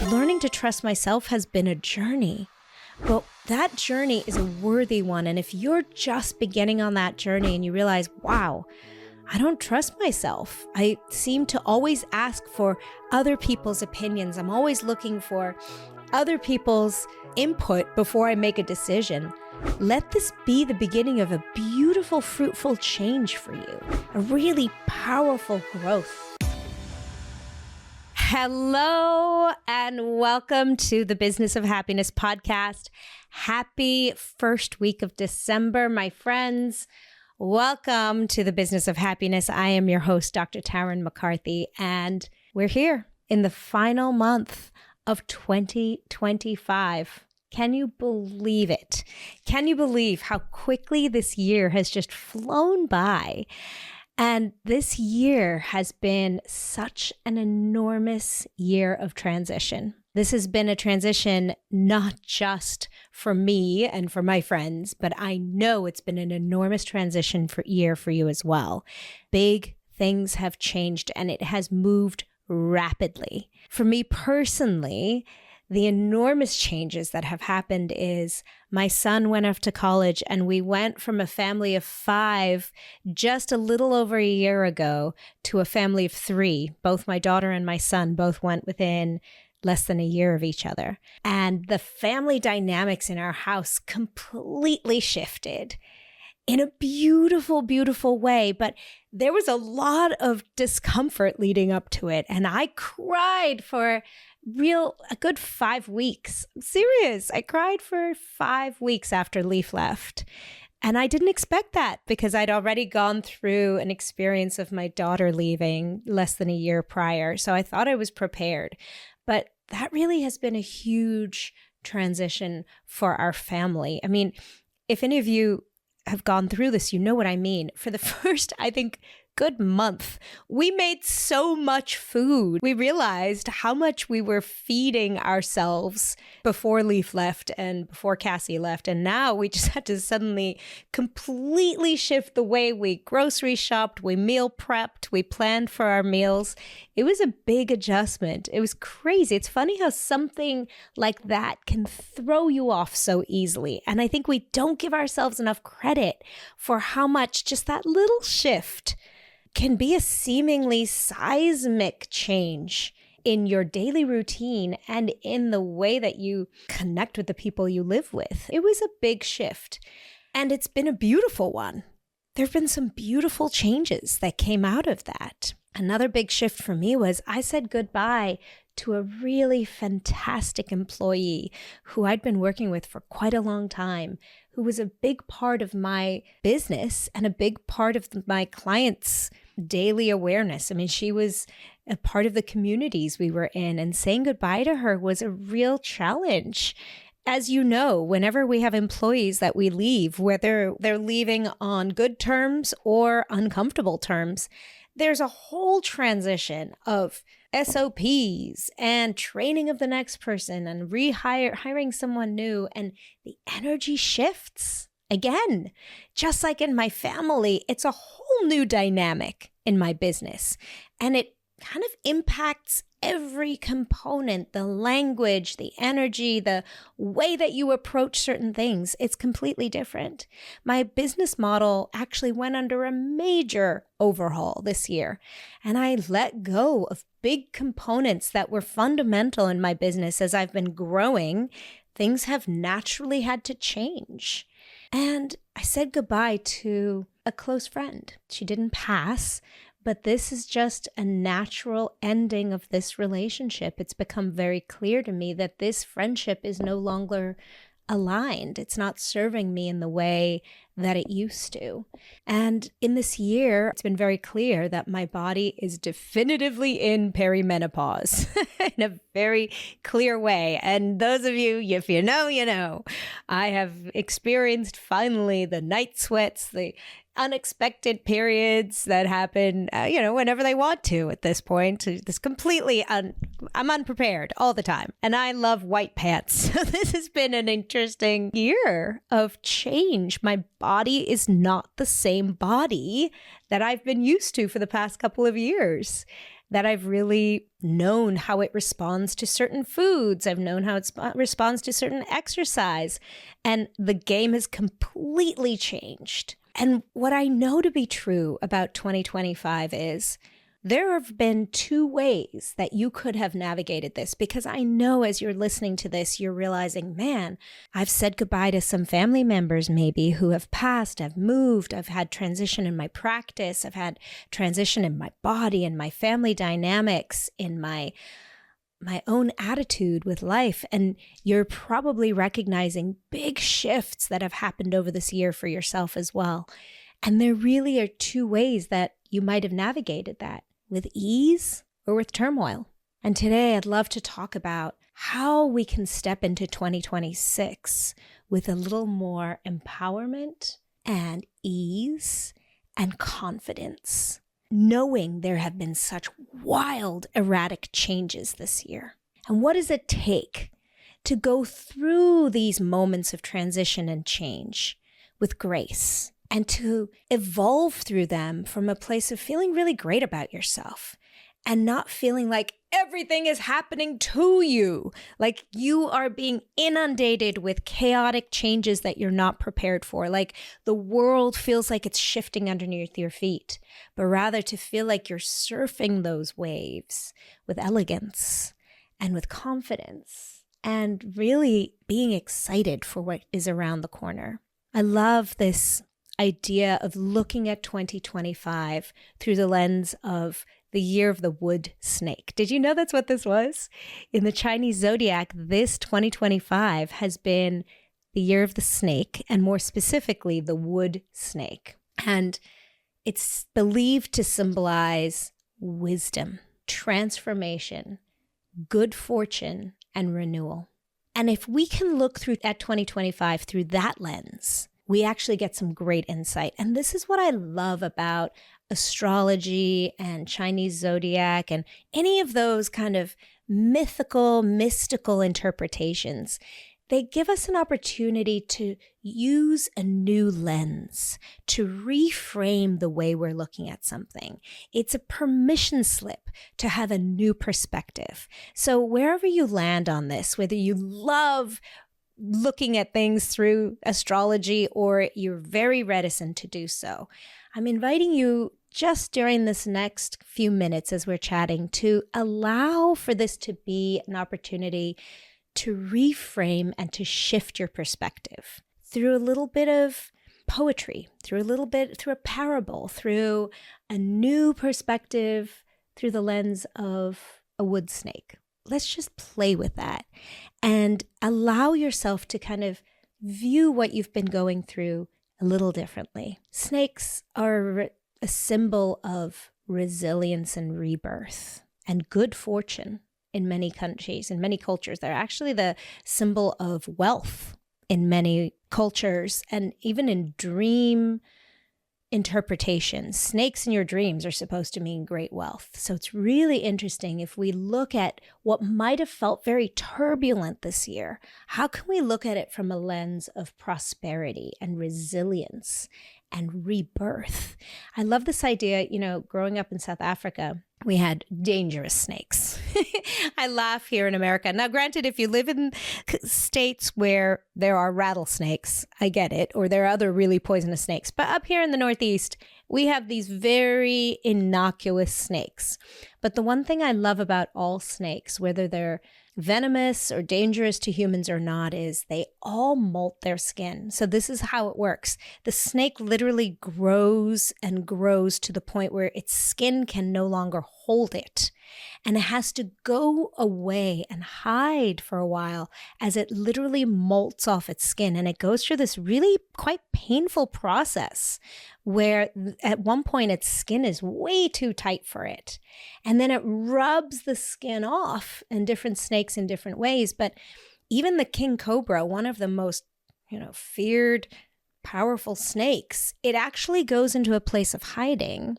learning to trust myself has been a journey. But that journey is a worthy one. And if you're just beginning on that journey and you realize, wow, I don't trust myself. I seem to always ask for other people's opinions. I'm always looking for other people's input before I make a decision. Let this be the beginning of a beautiful, fruitful change for you, a really powerful growth. Hello and welcome to the Business of Happiness podcast. Happy first week of December, my friends. Welcome to the Business of Happiness. I am your host, Dr. Tarryn MacCarthy, and we're here in the final month of 2025. Can you believe it? Can you believe how quickly this year has just flown by? And this year has been such an enormous year of transition. This has been a transition not just for me and for my friends, but I know it's been an enormous transition year for you as well. Big things have changed and it has moved rapidly. For me personally, the enormous changes that have happened is my son went off to college and we went from a family of 5 just a little over a year ago to a family of 3. Both my daughter and my son both went within less than a year of each other. And the family dynamics in our house completely shifted in a beautiful, beautiful way. But there was a lot of discomfort leading up to it. And I cried for a good 5 weeks. I'm serious. I cried for 5 weeks after Leaf left. And I didn't expect that because I'd already gone through an experience of my daughter leaving less than a year prior. So I thought I was prepared. But that really has been a huge transition for our family. I mean, if any of you have gone through this, you know what I mean. For the first, I think, good month, we made so much food. We realized how much we were feeding ourselves before Leaf left and before Cassie left. And now we just had to suddenly completely shift the way we grocery shopped, we meal prepped, we planned for our meals. It was a big adjustment. It was crazy. It's funny how something like that can throw you off so easily. And I think we don't give ourselves enough credit for how much just that little shift can be a seemingly seismic change in your daily routine and in the way that you connect with the people you live with. It was a big shift, and it's been a beautiful one. There have been some beautiful changes that came out of that. Another big shift for me was I said goodbye to a really fantastic employee who I'd been working with for quite a long time, who was a big part of my business and a big part of my clients' daily awareness. I mean, she was a part of the communities we were in, and saying goodbye to her was a real challenge. As you know, whenever we have employees that we leave, whether they're leaving on good terms or uncomfortable terms, there's a whole transition of SOPs and training of the next person and hiring someone new, and the energy shifts. Again, just like in my family, it's a whole new dynamic in my business, and it kind of impacts every component, the language, the energy, the way that you approach certain things. It's completely different. My business model actually went under a major overhaul this year, and I let go of big components that were fundamental in my business. As I've been growing, things have naturally had to change. And I said goodbye to a close friend. She didn't pass, but this is just a natural ending of this relationship. It's become very clear to me that this friendship is no longer aligned. It's not serving me in the way that it used to. And in this year, it's been very clear that my body is definitively in perimenopause in a very clear way. And those of you, if you know, you know, I have experienced finally the night sweats, the unexpected periods that happen, whenever they want to at this point. This completely, I'm unprepared all the time. And I love white pants. So this has been an interesting year of change. My body is not the same body that I've been used to for the past couple of years. that I've really known how it responds to certain foods. I've known how it responds to certain exercise. And the game has completely changed. And what I know to be true about 2025 is there have been two ways that you could have navigated this, because I know as you're listening to this, you're realizing, man, I've said goodbye to some family members maybe who have passed, I've moved, I've had transition in my practice, I've had transition in my body and my family dynamics, in my own attitude with life. And you're probably recognizing big shifts that have happened over this year for yourself as well. And there really are two ways that you might have navigated that, with ease or with turmoil. And today I'd love to talk about how we can step into 2026 with a little more empowerment and ease and confidence, knowing there have been such wild, erratic changes this year. And what does it take to go through these moments of transition and change with grace, and to evolve through them from a place of feeling really great about yourself and not feeling like everything is happening to you, like you are being inundated with chaotic changes that you're not prepared for, like the world feels like it's shifting underneath your feet, but rather to feel like you're surfing those waves with elegance and with confidence and really being excited for what is around the corner. I love this idea of looking at 2025 through the lens of the year of the wood snake. Did you know that's what this was? In the Chinese zodiac, this 2025 has been the year of the snake, and more specifically, the wood snake. And it's believed to symbolize wisdom, transformation, good fortune, and renewal. And if we can look through at 2025 through that lens, we actually get some great insight. And this is what I love about astrology and Chinese zodiac and any of those kind of mythical, mystical interpretations. They give us an opportunity to use a new lens, to reframe the way we're looking at something. It's a permission slip to have a new perspective. So wherever you land on this, whether you love looking at things through astrology or you're very reticent to do so, I'm inviting you just during this next few minutes as we're chatting to allow for this to be an opportunity to reframe and to shift your perspective through a little bit of poetry, through a parable, through a new perspective, through the lens of a wood snake. Let's just play with that and allow yourself to kind of view what you've been going through a little differently. Snakes are a symbol of resilience and rebirth and good fortune in many countries, in many cultures. They're actually the symbol of wealth in many cultures, and even in dream interpretations. Snakes in your dreams are supposed to mean great wealth. So it's really interesting if we look at what might have felt very turbulent this year. How can we look at it from a lens of prosperity and resilience and rebirth? I love this idea, growing up in South Africa, we had dangerous snakes. I laugh here in America. Now, granted, if you live in states where there are rattlesnakes, I get it, or there are other really poisonous snakes. But up here in the Northeast, we have these very innocuous snakes. But the one thing I love about all snakes, whether they're venomous or dangerous to humans or not, is they all molt their skin. So this is how it works. The snake literally grows and grows to the point where its skin can no longer hold it. And it has to go away and hide for a while as it literally molts off its skin. And it goes through this really quite painful process where at one point its skin is way too tight for it. And then it rubs the skin off, and different snakes in different ways. But even the king cobra, one of the most, feared, powerful snakes, it actually goes into a place of hiding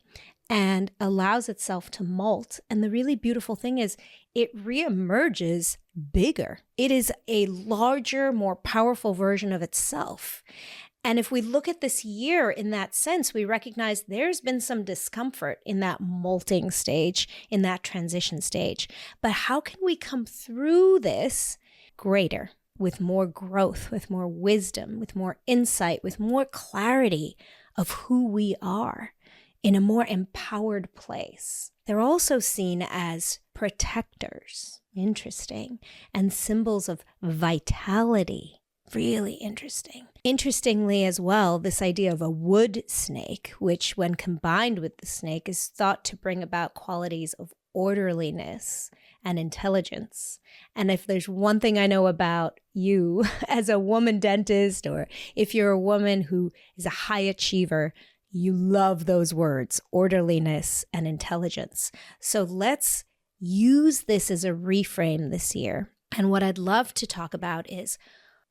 and allows itself to molt. And the really beautiful thing is it reemerges bigger. It is a larger, more powerful version of itself. And if we look at this year in that sense, we recognize there's been some discomfort in that molting stage, in that transition stage. But how can we come through this greater, with more growth, with more wisdom, with more insight, with more clarity of who we are in a more empowered place? They're also seen as protectors, interesting, and symbols of vitality, really interesting. Interestingly as well, this idea of a wood snake, which when combined with the snake is thought to bring about qualities of orderliness and intelligence. And if there's one thing I know about you as a woman dentist, or if you're a woman who is a high achiever, you love those words, orderliness and intelligence. So let's use this as a reframe this year. And what I'd love to talk about is,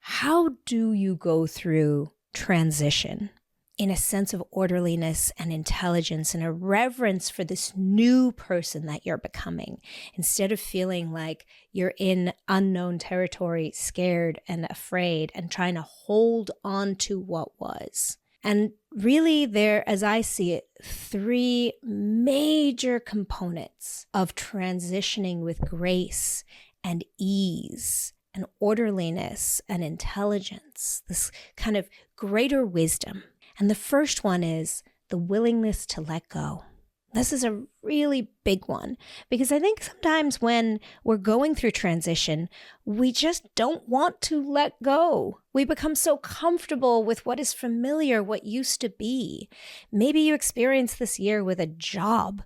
how do you go through transition in a sense of orderliness and intelligence and a reverence for this new person that you're becoming, instead of feeling like you're in unknown territory, scared and afraid and trying to hold on to what was? And really there, as I see it, three major components of transitioning with grace and ease and orderliness and intelligence, this kind of greater wisdom. And the first one is the willingness to let go. This is a really big one, because I think sometimes when we're going through transition, we just don't want to let go. We become so comfortable with what is familiar, what used to be. Maybe you experienced this year with a job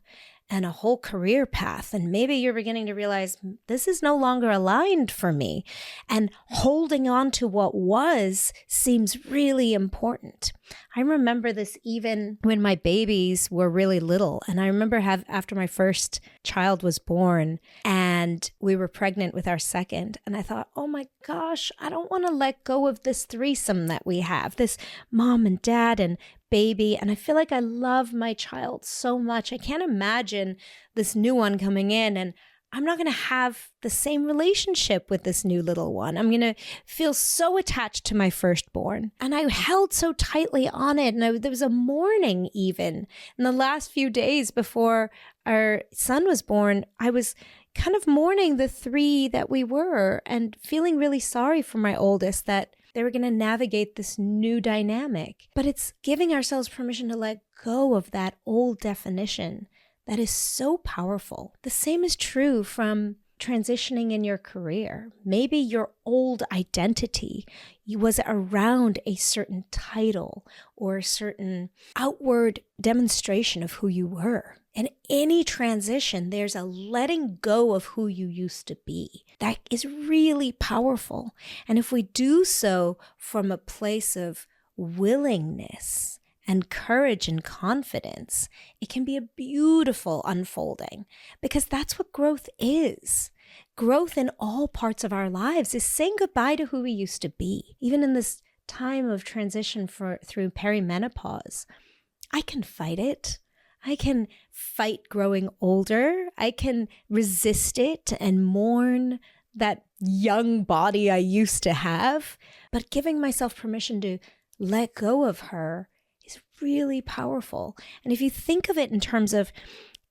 and a whole career path, and maybe you're beginning to realize this is no longer aligned for me, and holding on to what was seems really important. I remember this even when my babies were really little, and I remember after my first child was born and we were pregnant with our second, and I thought, oh my gosh, I don't want to let go of this threesome that we have, this mom and dad and baby, and I feel like I love my child so much. I can't imagine this new one coming in and I'm not going to have the same relationship with this new little one. I'm going to feel so attached to my firstborn. And I held so tightly on it. And there was a mourning even in the last few days before our son was born. I was kind of mourning the three that we were and feeling really sorry for my oldest that they were going to navigate this new dynamic. But it's giving ourselves permission to let go of that old definition that is so powerful. The same is true from transitioning in your career. Maybe your old identity was around a certain title or a certain outward demonstration of who you were. In any transition, there's a letting go of who you used to be. That is really powerful. And if we do so from a place of willingness and courage and confidence, it can be a beautiful unfolding, because that's what growth is. Growth in all parts of our lives is saying goodbye to who we used to be. Even in this time of transition through perimenopause, I can fight it. I can fight growing older. I can resist it and mourn that young body I used to have. But giving myself permission to let go of her is really powerful. And if you think of it in terms of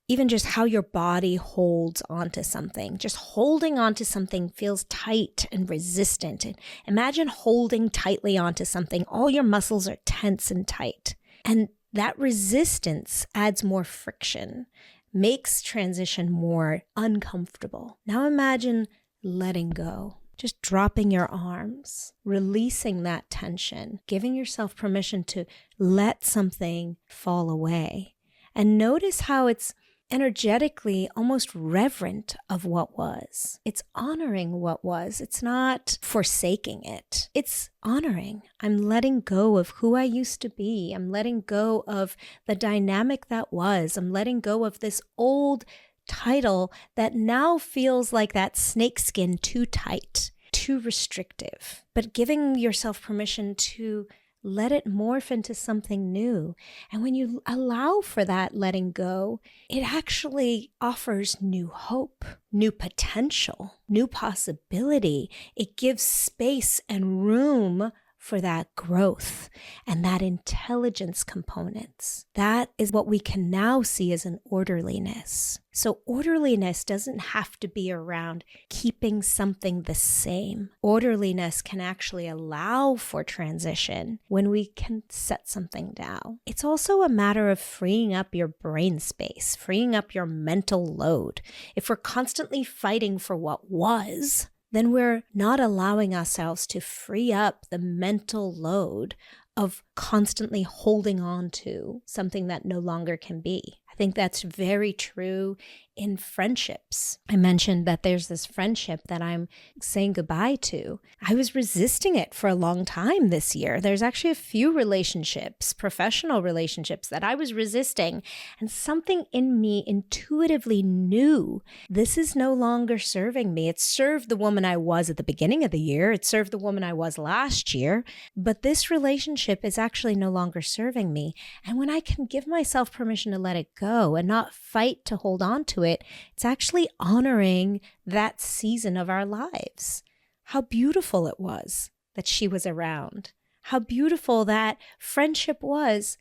even just how your body holds onto something, just holding onto something feels tight and resistant. And imagine holding tightly onto something. All your muscles are tense and tight. And that resistance adds more friction, makes transition more uncomfortable. Now imagine letting go, just dropping your arms, releasing that tension, giving yourself permission to let something fall away. And notice how it's energetically almost reverent of what was. It's honoring what was. It's not forsaking it. It's honoring. I'm letting go of who I used to be. I'm letting go of the dynamic that was. I'm letting go of this old title that now feels like that snakeskin too tight, too restrictive. But giving yourself permission to let it morph into something new. And when you allow for that letting go, it actually offers new hope, new potential, new possibility. It gives space and room for that growth and that intelligence components. That is what we can now see as an orderliness. So orderliness doesn't have to be around keeping something the same. Orderliness can actually allow for transition when we can set something down. It's also a matter of freeing up your brain space, freeing up your mental load. If we're constantly fighting for what was, then we're not allowing ourselves to free up the mental load of constantly holding on to something that no longer can be. I think that's very true in friendships. I mentioned that there's this friendship that I'm saying goodbye to. I was resisting it for a long time this year. There's actually a few relationships, professional relationships, that I was resisting, and something in me intuitively knew this is no longer serving me. It served the woman I was at the beginning of the year. It served the woman I was last year, but this relationship is actually no longer serving me. And when I can give myself permission to let it go and not fight to hold on to it, it's actually honoring that season of our lives. How beautiful it was that she was around. How beautiful that friendship was.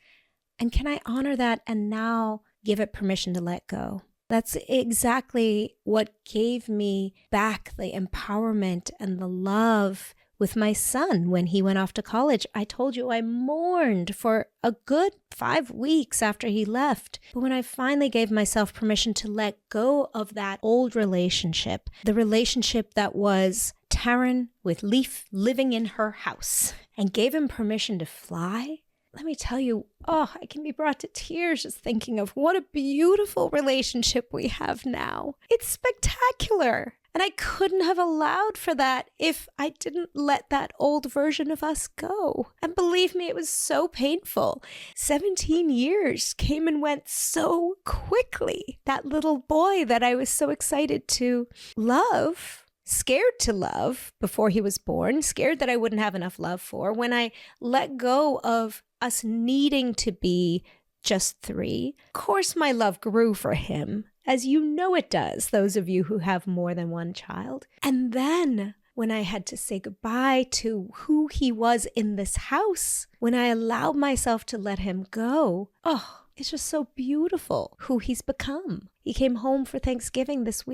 And can I honor that and now give it permission to let go? That's exactly what gave me back the empowerment and the love with my son when he went off to college. I told you I mourned for a good 5 weeks after he left. But when I finally gave myself permission to let go of that old relationship, the relationship that was Tarryn with Leaf living in her house, and gave him permission to fly, let me tell you, I can be brought to tears just thinking of what a beautiful relationship we have now. It's spectacular. And I couldn't have allowed for that if I didn't let that old version of us go. And believe me, it was so painful. 17 years came and went so quickly. That little boy that I was so excited to love, scared to love before he was born, scared that I wouldn't have enough love for, when I let go of us needing to be just 3, of course my love grew for him, as you know it does, those of you who have more than one child. And then when I had to say goodbye to who he was in this house, when I allowed myself to let him go, it's just so beautiful who he's become. He came home for Thanksgiving this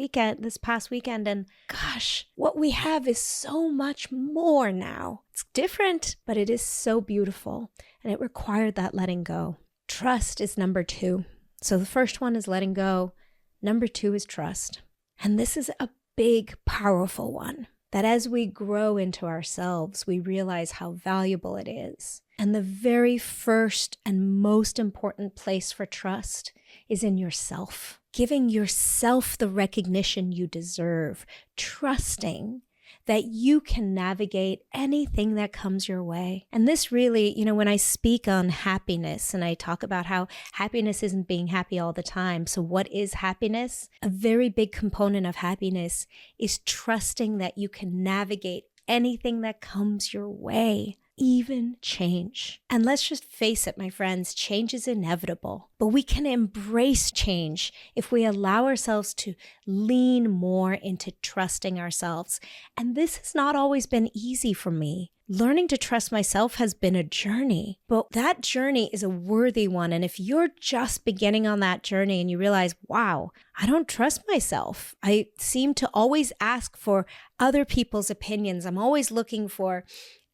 past weekend, and gosh, what we have is so much more now. It's different, but it is so beautiful, and it required that letting go. Trust is number 2. So the first one is letting go. Number 2 is trust. And this is a big, powerful one, that as we grow into ourselves, we realize how valuable it is. And the very first and most important place for trust is in yourself. Giving yourself the recognition you deserve, trusting that you can navigate anything that comes your way. And this really, when I speak on happiness and I talk about how happiness isn't being happy all the time. So what is happiness? A very big component of happiness is trusting that you can navigate anything that comes your way. Even change. And let's just face it, my friends, change is inevitable, but we can embrace change if we allow ourselves to lean more into trusting ourselves. And this has not always been easy for me. Learning to trust myself has been a journey, but that journey is a worthy one. And if you're just beginning on that journey and you realize, wow, I don't trust myself. I seem to always ask for other people's opinions. I'm always looking for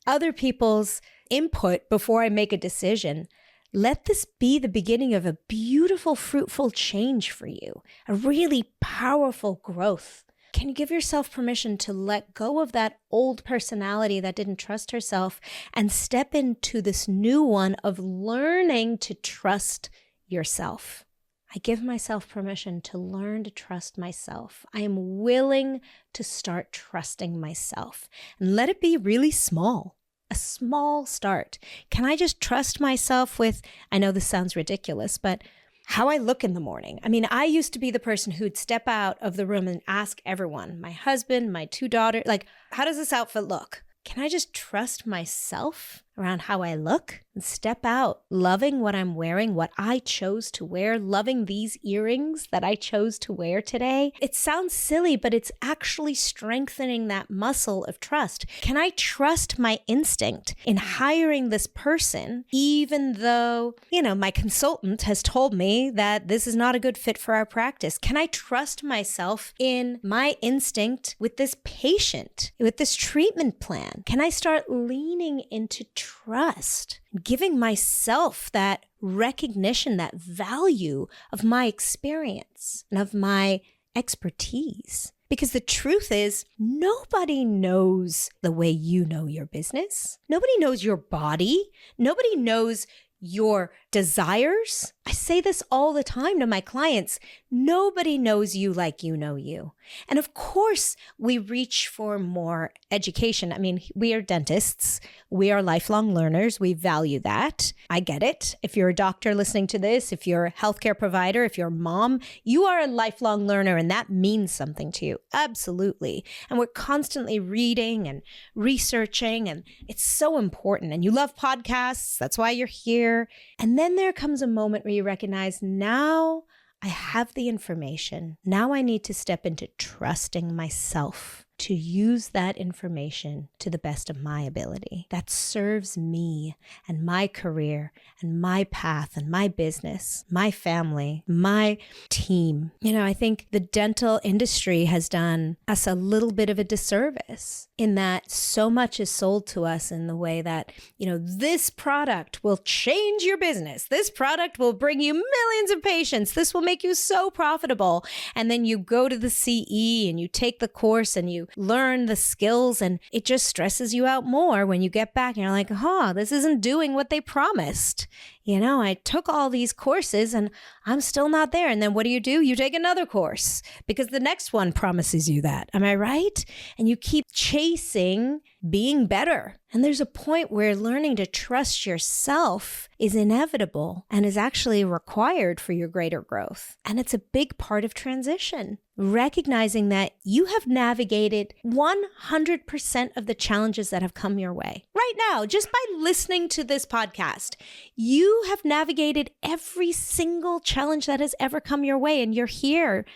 other people's input before I make a decision. Let this be the beginning of a beautiful, fruitful change for you, a really powerful growth. Can you give yourself permission to let go of that old personality that didn't trust herself and step into this new one of learning to trust yourself? I give myself permission to learn to trust myself. I am willing to start trusting myself, and let it be really small, a small start. Can I just trust myself with, I know this sounds ridiculous, but how I look in the morning? I mean, I used to be the person who'd step out of the room and ask everyone, my husband, my 2 daughters, how does this outfit look? Can I just trust myself around how I look and step out, loving what I'm wearing, what I chose to wear, loving these earrings that I chose to wear today. It sounds silly, but it's actually strengthening that muscle of trust. Can I trust my instinct in hiring this person, even though, my consultant has told me that this is not a good fit for our practice? Can I trust myself in my instinct with this patient, with this treatment plan? Can I start leaning into trust, giving myself that recognition, that value of my experience and of my expertise? Because the truth is, nobody knows the way you know your business. Nobody knows your body. Nobody knows your desires. I say this all the time to my clients. Nobody knows you like you know you. And of course, we reach for more education. I mean, we are dentists. We are lifelong learners. We value that. I get it. If you're a doctor listening to this, if you're a healthcare provider, if you're a mom, you are a lifelong learner, and that means something to you. Absolutely. And we're constantly reading and researching, and it's so important. And you love podcasts. That's why you're here. And then there comes a moment where you recognize, now I have the information. Now I need to step into trusting myself to use that information to the best of my ability that serves me and my career and my path and my business, my family, my team. I think the dental industry has done us a little bit of a disservice in that so much is sold to us in the way that, this product will change your business. This product will bring you millions of patients. This will make you so profitable. And then you go to the CE and you take the course and you learn the skills, and it just stresses you out more when you get back and you're like, this isn't doing what they promised. I took all these courses and I'm still not there. And then what do? You take another course because the next one promises you that. Am I right? And you keep chasing being better. And there's a point where learning to trust yourself is inevitable and is actually required for your greater growth. And it's a big part of transition. Recognizing that you have navigated 100% of the challenges that have come your way. Right now, just by listening to this podcast, you have navigated every single challenge that has ever come your way, and you're here.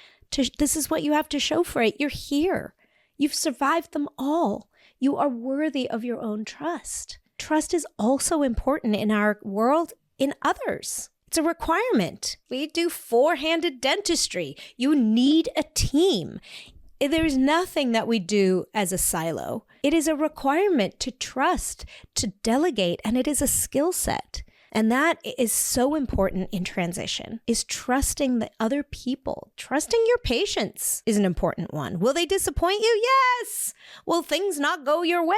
This is what you have to show for it. You're here. You've survived them all. You are worthy of your own trust. Trust is also important in our world in others. It's a requirement. We do four-handed dentistry. You need a team. There's nothing that we do as a silo. It is a requirement to trust, to delegate, and it is a skill set. And that is so important in transition, is trusting the other people. Trusting your patients is an important one. Will they disappoint you? Yes. Will things not go your way?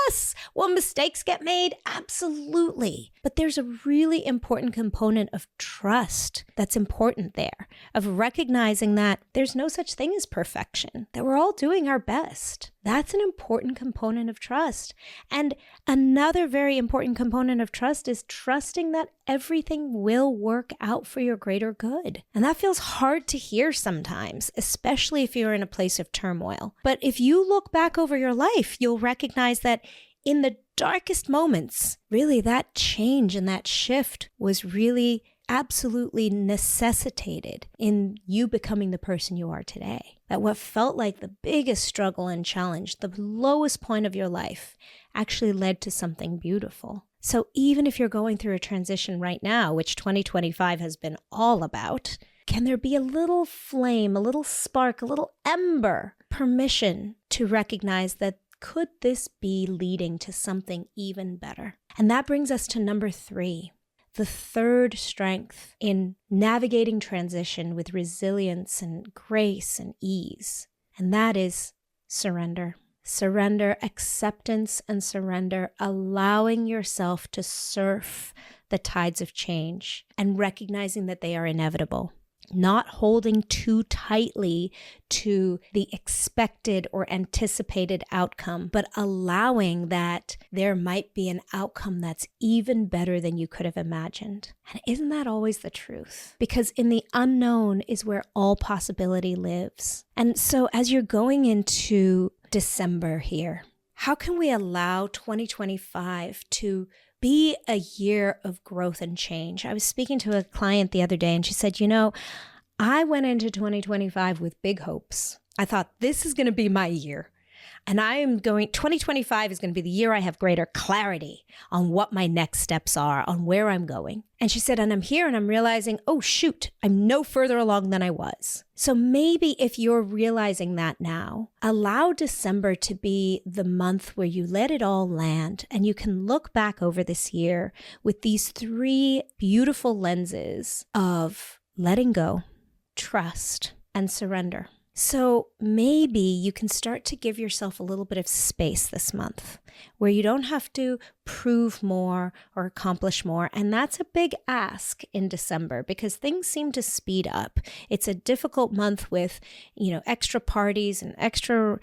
Yes. Will mistakes get made? Absolutely. But there's a really important component of trust that's important there, of recognizing that there's no such thing as perfection, that we're all doing our best. That's an important component of trust. And another very important component of trust is trusting that everything will work out for your greater good. And that feels hard to hear sometimes, especially if you're in a place of turmoil. But if you look back over your life, you'll recognize that in the darkest moments, really that change and that shift was really absolutely necessitated in you becoming the person you are today. That what felt like the biggest struggle and challenge, the lowest point of your life, actually led to something beautiful. So even if you're going through a transition right now, which 2025 has been all about, can there be a little flame, a little spark, a little ember, permission to recognize that could this be leading to something even better? And that brings us to number 3. The third strength in navigating transition with resilience and grace and ease, and that is surrender. Surrender, acceptance and surrender, allowing yourself to surf the tides of change and recognizing that they are inevitable. Not holding too tightly to the expected or anticipated outcome, but allowing that there might be an outcome that's even better than you could have imagined. And isn't that always the truth? Because in the unknown is where all possibility lives. And so as you're going into December here, how can we allow 2025 to be a year of growth and change? I was speaking to a client the other day and she said, I went into 2025 with big hopes. I thought this is going to be my year. And 2025 is going to be the year I have greater clarity on what my next steps are, on where I'm going. And she said, and I'm here and I'm realizing, oh shoot, I'm no further along than I was. So maybe if you're realizing that now, allow December to be the month where you let it all land and you can look back over this year with these 3 beautiful lenses of letting go, trust, and surrender. So maybe you can start to give yourself a little bit of space this month where you don't have to prove more or accomplish more. And that's a big ask in December because things seem to speed up. It's a difficult month with, extra parties and extra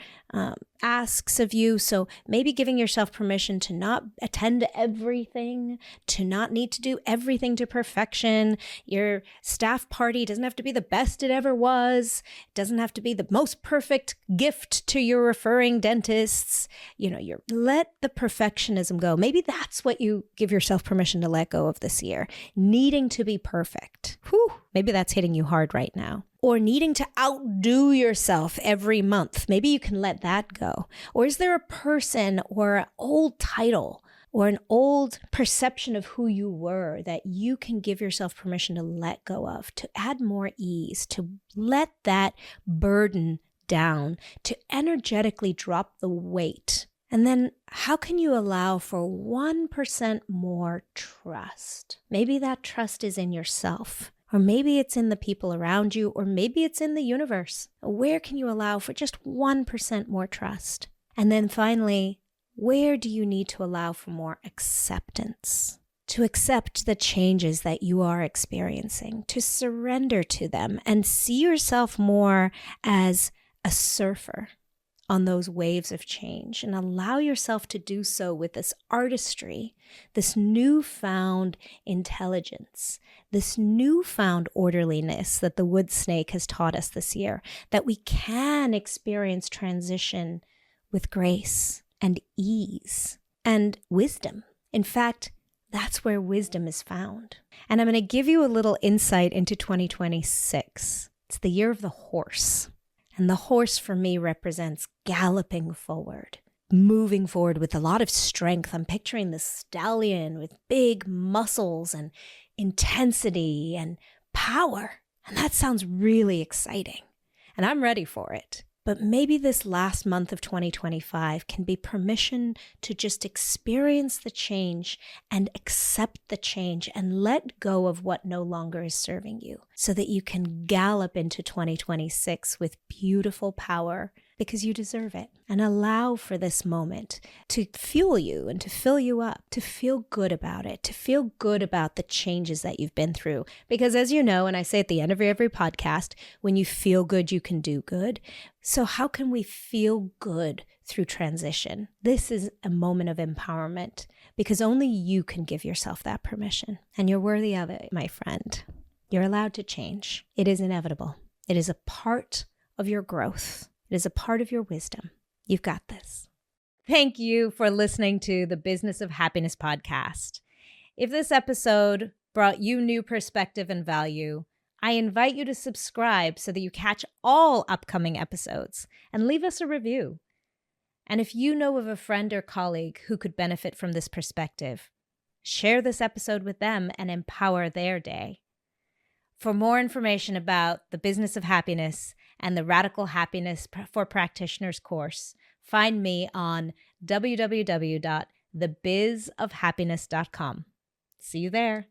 asks of you. So maybe giving yourself permission to not attend to everything, to not need to do everything to perfection. Your staff party doesn't have to be the best it ever was. It doesn't have to be the most perfect gift to your referring dentists. Let the perfectionism go. Maybe that's what you give yourself permission to let go of this year. Needing to be perfect. Maybe that's hitting you hard right now. Or needing to outdo yourself every month. Maybe you can let that go. Or is there a person or an old title or an old perception of who you were that you can give yourself permission to let go of, to add more ease, to let that burden down, to energetically drop the weight? And then how can you allow for 1% more trust? Maybe that trust is in yourself, or maybe it's in the people around you, or maybe it's in the universe. Where can you allow for just 1% more trust? And then finally, where do you need to allow for more acceptance? To accept the changes that you are experiencing, to surrender to them and see yourself more as a surfer on those waves of change, and allow yourself to do so with this artistry, this newfound intelligence, this newfound orderliness that the wood snake has taught us this year, that we can experience transition with grace and ease and wisdom. In fact, that's where wisdom is found. And I'm going to give you a little insight into 2026. It's the year of the horse. And the horse for me represents galloping forward, moving forward with a lot of strength. I'm picturing the stallion with big muscles and intensity and power. And that sounds really exciting. And I'm ready for it. But maybe this last month of 2025 can be permission to just experience the change and accept the change and let go of what no longer is serving you so that you can gallop into 2026 with beautiful power because you deserve it. And allow for this moment to fuel you and to fill you up, to feel good about it, to feel good about the changes that you've been through. Because as you know, and I say at the end of every podcast, when you feel good, you can do good. So how can we feel good through transition? This is a moment of empowerment because only you can give yourself that permission. And you're worthy of it, my friend. You're allowed to change. It is inevitable. It is a part of your growth. It is a part of your wisdom. You've got this. Thank you for listening to the Business of Happiness podcast. If this episode brought you new perspective and value, I invite you to subscribe so that you catch all upcoming episodes and leave us a review. And if you know of a friend or colleague who could benefit from this perspective, share this episode with them and empower their day. For more information about the Business of Happiness and the Radical Happiness for Practitioners course, find me on www.thebizofhappiness.com. See you there.